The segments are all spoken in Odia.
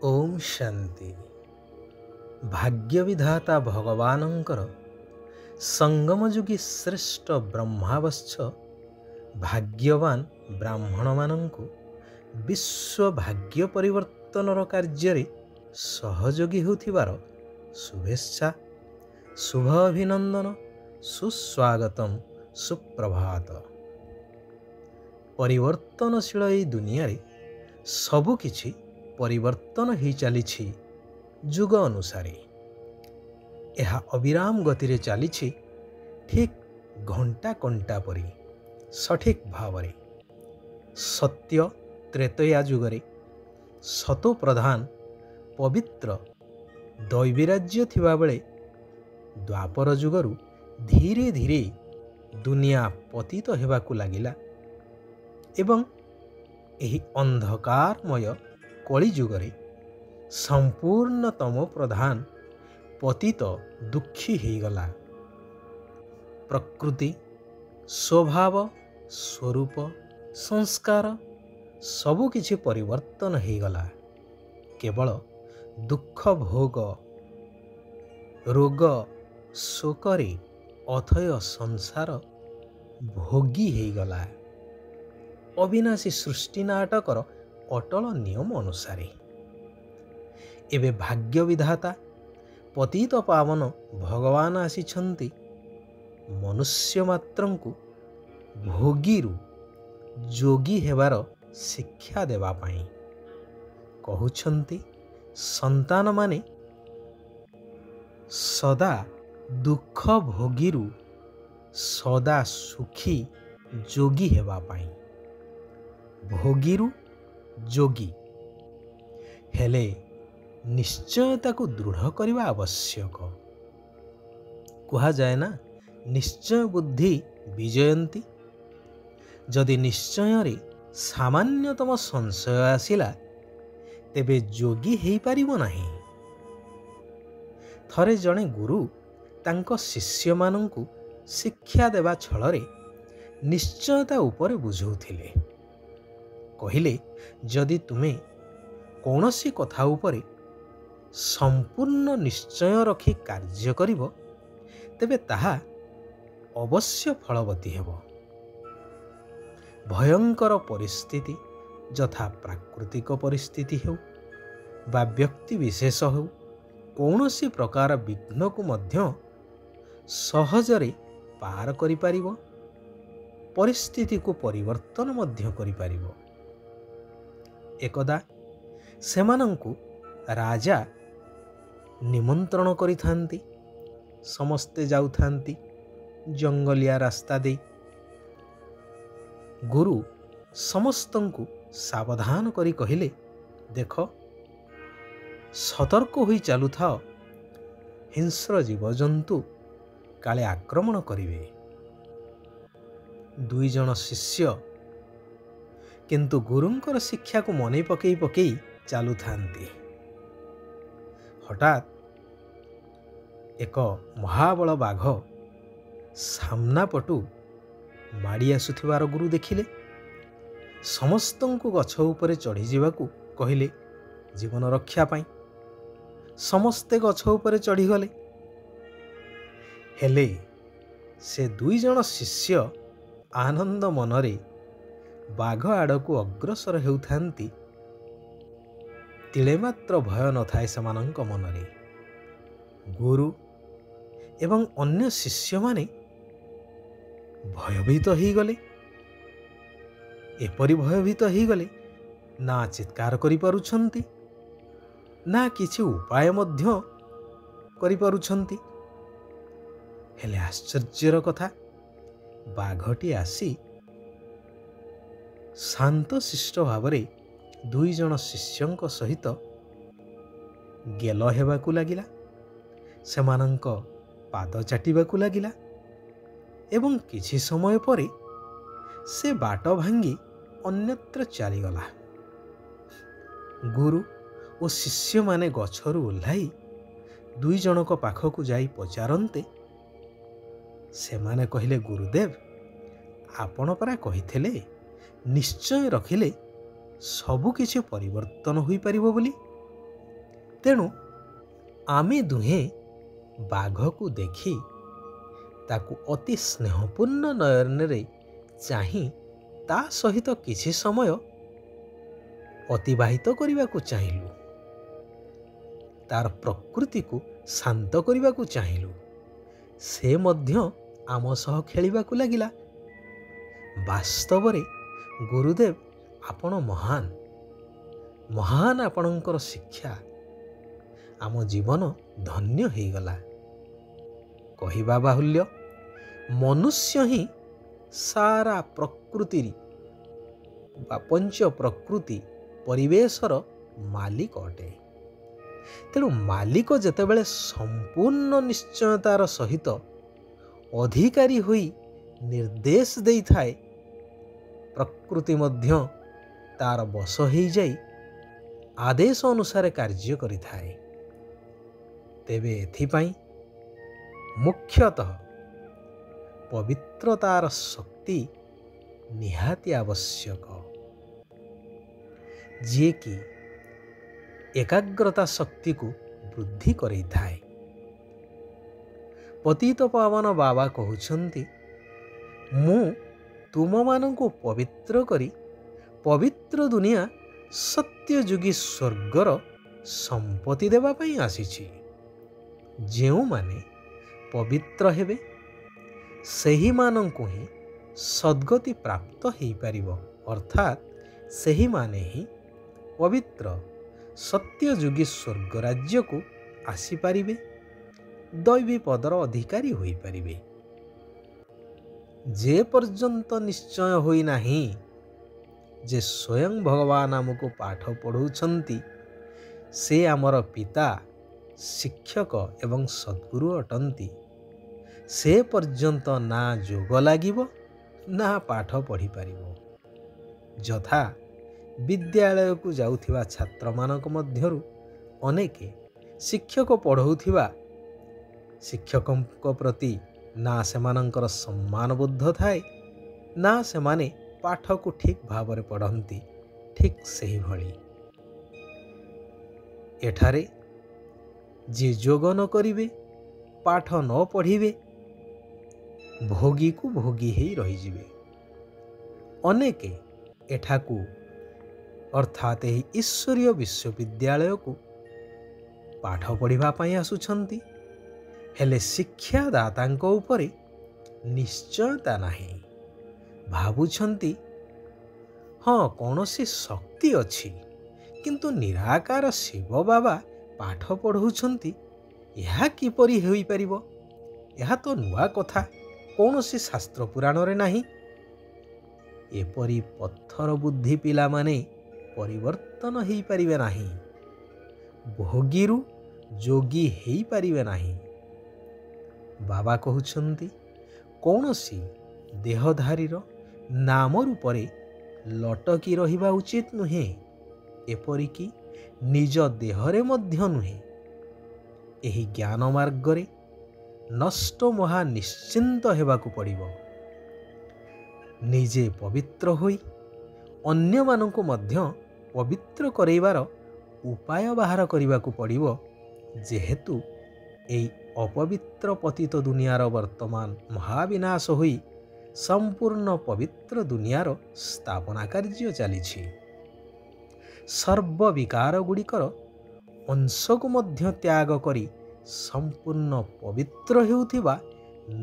ओम शांति। भाग्यविधाता भगवानंकर संगमयुगी श्रेष्ठ ब्रह्मावश्च भाग्यवान ब्राह्मण मानंकु विश्व भाग्य परिवर्तनर कार्य सहयोगी होथिबार शुभेच्छा, शुभ अभिनंदन, सुस्वागतम, सुप्रभात। परिवर्तनशील ए दुनिया रे सबुकिछि परिवर्तन ही चलीछि जुग अनुसारे। यह अविराम गति रे चलीछि ठीक घंटा कंटा परी सठिक भावरे। सत्य त्रेतया जुगरे सतो प्रधान पवित्र दैवीराज्य थिबा बेले द्वापर जुगरु धीरे धीरे दुनिया पतित हेबाकु लागिला एवं एही अंधकारमय कली जुगरे संपूर्णतम प्रधान पतित दुखी होगला। प्रकृति स्वभाव स्वरूप संस्कार सबुकिछि परिवर्तन होगला। केवल दुख भोग रोग शोकरे अथय संसार भोगी होगला। अविनाशी सृष्टि नाटकर अटल नियम अनुसारे एबे भाग्य विधाता पतित पावन भगवान आसिछन्ति मनुष्य मात्रंकु भोगीरु जोगी हेबार शिक्षा देवा पाई। कहउछन्ति संतान माने सदा दुख भोगीरु सदा सुखी जोगी हेबा पाई। भोगीरु जोगी हेले निश्चय ताकु दृढ़ करवा आवश्यक। कहा जाए ना, निश्चय बुद्धि विजयंती। जदि निश्चय रे सामान्यतम संशय आसिला तेबे जोगी हेई पारिबो नाही। थरे जणे गुरु तांको शिष्य मानंकु शिक्षा देवा छलरे निश्चयता उपरे बुझौथिले। कहिले जदि तुमे कौनसी कथा उपरे संपूर्ण निश्चय रखी कार्य करिब तेबे ताहा अवश्य फलवती हेब। भयंकर परिस्थिति यथा प्राकृतिक परिस्थिति हो बा व्यक्ति विशेष हो कौनसी प्रकार विघ्न को मध्य सहजरे पार करि पारिबो, परिस्थिति को परिवर्तन मध्य करि पारिबो। एकदा सेमानंकु राजा निमंत्रण करिथांती। समस्ते जाउथांती जंगलिया रास्ता दे। गुरु समस्तंकु सावधान करी कहिले, देख सतर्क होई चालू थाओ, हिंस्र जीवजंतु काले आक्रमण करिवे। दुई जन शिष्य किंतु गुरुंकर शिक्षा को मने पकई पकई चालू थांती। हठात एक महाबल बाघ सामना पटु माड़ी आसुथिबार गुरु देखिले। समस्तंकु गछ उपरे चढ़ी जीवाकू कहिले जीवन रक्षा पाई। समस्ते गछ उपरे चढ़ी गले। हेले से दुई जन शिष्य आनंद मनरे बाघ आड़कू अग्रसर हेउथांती। तिले मात्र भय न थाए सेमानंक मनरे। गुरु एवं अन्य शिष्य माने भयभीत ही गले। एपरि भयभीत ही गले ना चित्कार करि पारुछंती ना किछि उपाय मध्य करि पारुछंती। हेले आश्चर्यर कथा, बाघटी आसी शांत शिष्ट भावरे दुई जन शिष्यंक सहित गेल हेबाकू लागिला। सेमानंक पाद चाटिबाकू लागिला एवं किछि समय परे से बाट भांगी अन्यत्र चलीगला। गुरु और शिष्य माने गछरु ओह्लाई दुई जनक पाखकू जाई पचारन्ते। सेमाने कहिले, गुरुदेव आपण परा कहिथिले निश्चय रखिले सबु किछि परिवर्तन होई परिबो बोली। ତେଣୁ ଆମେ ଦୁହେଁ ବାଘକୁ ଦେଖି ତାକୁ ଅତି ସ୍ନେହପୂର୍ଣ୍ଣ ନୟନରେ ଚାହିଁ ତା ସହିତ କିଛି ସମୟ ଅତିବାହିତ କରିବାକୁ ଚାହିଁଲୁ। ତାର ପ୍ରକୃତିକୁ ଶାନ୍ତ କରିବାକୁ ଚାହିଁଲୁ। ସେ ମଧ୍ୟ ଆମ ସହ ଖେଳିବାକୁ ଲାଗିଲା। ବାସ୍ତବରେ ଗୁରୁଦେବ ଆପଣ ମହାନ ମହାନ, ଆପଣଙ୍କର ଶିକ୍ଷା। ଆମ ଜୀବନ ଧନ୍ୟ ହେଇଗଲା। କହିବା ବାହୁଲ୍ୟ, ମନୁଷ୍ୟ ହିଁ ସାରା ପ୍ରକୃତି ବା ପଞ୍ଚ ପ୍ରକୃତି ପରିବେଶର ମାଲିକ ଅଟେ। ତେଣୁ ମାଲିକ ଯେତେବେଳେ ସମ୍ପୂର୍ଣ୍ଣ ନିଶ୍ଚୟତାର ସହିତ ଅଧିକାରୀ ହୋଇ ନିର୍ଦ୍ଦେଶ ଦେଇଥାଏ, ପ୍ରକୃତି ମଧ୍ୟ ତାର ବଶ ହେଇଯାଇ ଆଦେଶ ଅନୁସାରେ କାର୍ଯ୍ୟ କରିଥାଏ। ତେବେ ଏଥିପାଇଁ ମୁଖ୍ୟତଃ ପବିତ୍ରତାର ଶକ୍ତି ନିହାତି ଆବଶ୍ୟକ, ଯିଏକି ଏକାଗ୍ରତା ଶକ୍ତିକୁ ବୃଦ୍ଧି କରେଇଥାଏ। ପତିତ ପାବନ ବାବା କହୁଛନ୍ତି, ମୁଁ ତୁମମାନଙ୍କୁ ପବିତ୍ର କରି ପବିତ୍ର ଦୁନିଆ ସତ୍ୟଯୁଗୀ ସ୍ୱର୍ଗର ସମ୍ପତ୍ତି ଦେବା ପାଇଁ ଆସିଛି। ଯେଉଁମାନେ ପବିତ୍ର ହେବେ ସେହିମାନଙ୍କୁ ହିଁ ସଦ୍ଗତି ପ୍ରାପ୍ତ ହେଇପାରିବ, ଅର୍ଥାତ୍ ସେହିମାନେ ହିଁ ପବିତ୍ର ସତ୍ୟଯୁଗୀ ସ୍ୱର୍ଗ ରାଜ୍ୟକୁ ଆସିପାରିବେ, ଦୈବୀ ପଦର ଅଧିକାରୀ ହୋଇପାରିବେ। ଯେ ପର୍ଯ୍ୟନ୍ତ ନିଶ୍ଚୟ ହୋଇନାହିଁ ଯେ ସ୍ୱୟଂ ଭଗବାନ ଆମକୁ ପାଠ ପଢ଼ାଉଛନ୍ତି, ସେ ଆମର ପିତା, ଶିକ୍ଷକ ଏବଂ ସଦ୍ଗୁରୁ ଅଟନ୍ତି, ସେ ପର୍ଯ୍ୟନ୍ତ ନା ଯୋଗ ଲାଗିବ ନା ପାଠ ପଢ଼ିପାରିବ। ଯଥା ବିଦ୍ୟାଳୟକୁ ଯାଉଥିବା ଛାତ୍ରମାନଙ୍କ ମଧ୍ୟରୁ ଅନେକ ଶିକ୍ଷକ ପଢ଼ାଉଥିବା ଶିକ୍ଷକଙ୍କ ପ୍ରତି ନା ସେମାନଙ୍କର ସମ୍ମାନବୋଧ ଥାଏ, ନା ସେମାନେ ପାଠକୁ ଠିକ୍ ଭାବରେ ପଢ଼ନ୍ତି। ଠିକ୍ ସେହିଭଳି ଏଠାରେ ଯିଏ ଯୋଗ ନ କରିବେ, ପାଠ ନ ପଢ଼ିବେ, ଭୋଗୀକୁ ଭୋଗୀ ହେଇ ରହିଯିବେ। ଅନେକ ଏଠାକୁ ଅର୍ଥାତ୍ ଏହି ଈଶ୍ୱରୀୟ ବିଶ୍ୱବିଦ୍ୟାଳୟକୁ ପାଠ ପଢ଼ିବା ପାଇଁ ଆସୁଛନ୍ତି, ହେଲେ ଶିକ୍ଷାଦାତାଙ୍କ ଉପରେ ନିଶ୍ଚୟତା ନାହିଁ। ଭାବୁଛନ୍ତି ହଁ କୌଣସି ଶକ୍ତି ଅଛି, କିନ୍ତୁ ନିରାକାର ଶିବ ବାବା ପାଠ ପଢ଼ାଉଛନ୍ତି, ଏହା କିପରି ହୋଇପାରିବ? ଏହା ତ ନୂଆ କଥା, କୌଣସି ଶାସ୍ତ୍ର ପୁରାଣରେ ନାହିଁ। ଏପରି ପଥର ବୁଦ୍ଧି ପିଲାମାନେ ପରିବର୍ତ୍ତନ ହେଇପାରିବେ ନାହିଁ, ଭୋଗୀରୁ ଯୋଗୀ ହେଇପାରିବେ ନାହିଁ। ବାବା କହୁଛନ୍ତି, କୌଣସି ଦେହଧାରୀର ନାମ ରୂପରେ ଲଟକି ରହିବା ଉଚିତ ନୁହେଁ, ଏପରିକି ନିଜ ଦେହରେ ମଧ୍ୟ ନୁହେଁ। ଏହି ଜ୍ଞାନ ମାର୍ଗରେ ନଷ୍ଟ ମହା ନିଶ୍ଚିନ୍ତ ହେବାକୁ ପଡ଼ିବ। ନିଜେ ପବିତ୍ର ହୋଇ ଅନ୍ୟମାନଙ୍କୁ ମଧ୍ୟ ପବିତ୍ର କରାଇବାର ଉପାୟ ବାହାର କରିବାକୁ ପଡ଼ିବ, ଯେହେତୁ ଏହି ଅପବିତ୍ର ପତିତ ଦୁନିଆର ବର୍ତ୍ତମାନ ମହାବିନାଶ ହୋଇ ସମ୍ପୂର୍ଣ୍ଣ ପବିତ୍ର ଦୁନିଆର ସ୍ଥାପନା କାର୍ଯ୍ୟ ଚାଲିଛି। ସର୍ବ ବିକାର ଗୁଡ଼ିକର ଅଂଶକୁ ମଧ୍ୟ ତ୍ୟାଗ କରି ସମ୍ପୂର୍ଣ୍ଣ ପବିତ୍ର ହେଉଥିବା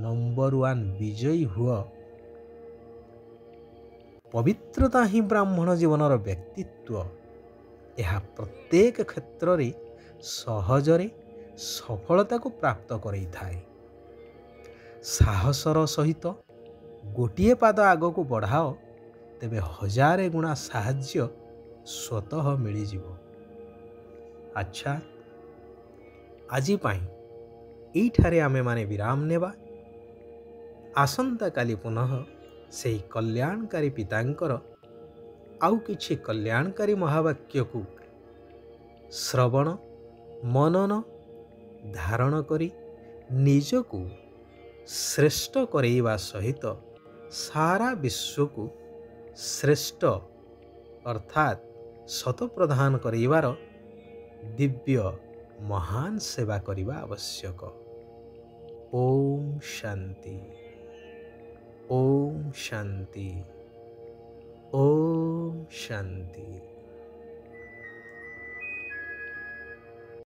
ନମ୍ବର 1 ବିଜୟୀ ହୁଅ। ପବିତ୍ରତା ହିଁ ବ୍ରାହ୍ମଣ ଜୀବନର ବ୍ୟକ୍ତିତ୍ୱ। ଏହା ପ୍ରତ୍ୟେକ କ୍ଷେତ୍ରରେ ସହଜରେ ସଫଳତାକୁ ପ୍ରାପ୍ତ କରାଇଥାଏ। ସାହସର ସହିତ ଗୋଟିଏ ପାଦ ଆଗକୁ ବଢ଼ାଅ, ତେବେ 1000 ଗୁଣା ସାହାଯ୍ୟ ସ୍ୱତଃ ମିଳିଯିବ। ଆଚ୍ଛା, ଆଜି ପାଇଁ ଏଇଠାରେ ଆମେମାନେ ବିରାମ ନେବା। ଆସନ୍ତାକାଲି ପୁନଃ ସେହି କଲ୍ୟାଣକାରୀ ପିତାଙ୍କର ଆଉ କିଛି କଲ୍ୟାଣକାରୀ ମହାବାକ୍ୟକୁ ଶ୍ରବଣ ମନନ ଧାରଣ କରି ନିଜକୁ ଶ୍ରେଷ୍ଠ କରାଇବା ସହିତ ସାରା ବିଶ୍ୱକୁ ଶ୍ରେଷ୍ଠ ଅର୍ଥାତ୍ ଶତ ପ୍ରଦାନ କରାଇବାର ଦିବ୍ୟ ମହାନ ସେବା କରିବା ଆବଶ୍ୟକ। ଓମ୍ ଶାନ୍ତି। ଓମ୍ ଶାନ୍ତି। ଓମ୍ ଶାନ୍ତି।